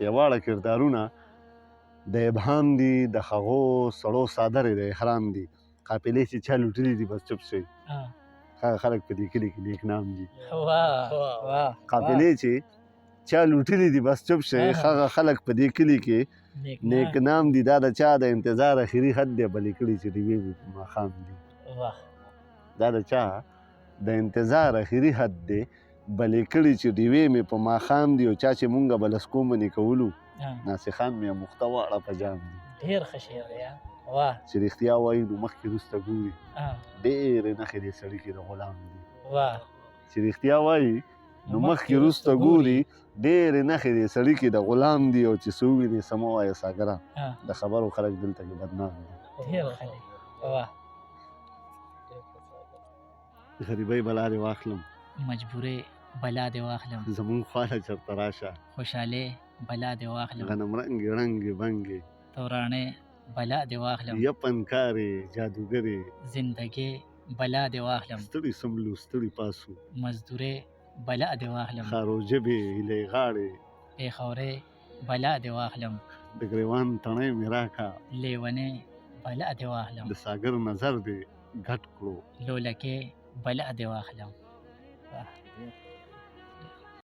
یا واړه کردارونه د ابهام دي، د هغو سړو څادرې د احرام دي. قافلې چې چا لوټلي دي بس چوپ شئ. هغه خلک په دې کلي کې نیکنام دي. قافلې چې چا لوټلي دي بس چوپ شئ، هغه خلک په دې کلي کې نیکنام دي. دا د چا د انتظار اخري حد دی، بلې کړي چې ډیوې مې په ماښام دي. دا د چا د انتظار اخري حد دی، بلې کړي چې ډیوې مې په ماښام دي. او چا چې مونږ به لسکو منې کولو، ناسخان مې مخته واړه په جام دي. ډېر ښه شعر دی. چې رښتیا وایي نو مخکې وروسته ګوري، ډېرې نښې دې سړي کې د غلام دي. چې رښتیا وایي نو مخکې وروسته ګوري، ډېرې نښې دې سړي کې د غلام دي. او چې څه ووینې څه مه وایه ساګره، د خبرو خلک دلته کې بدنام دي. ډېر ښه دی. غریبۍ بلا دې واخلم، مجبورې بلا دې واخلم، زمونږ خواله چرته راشه. خوشحالۍ بلا دې واخلم، غنم رنګې رنګې بنګې تورانۍ بلا دې واخلم، یپنکارې جادوګرې زندګۍ بلا دې واخلم، ستړي سملو ستړي پاسو، مزدورۍ بلا دې واخلم، خارو ژبې هیلۍ غاړې پېښورۍ بلا دې واخلم، د ګریوان تڼۍ مې راکړه، لیونۍ بلا دې واخلم، د ساګر نظر دې ګډ کړو، لولکۍ بلا دې واخلم.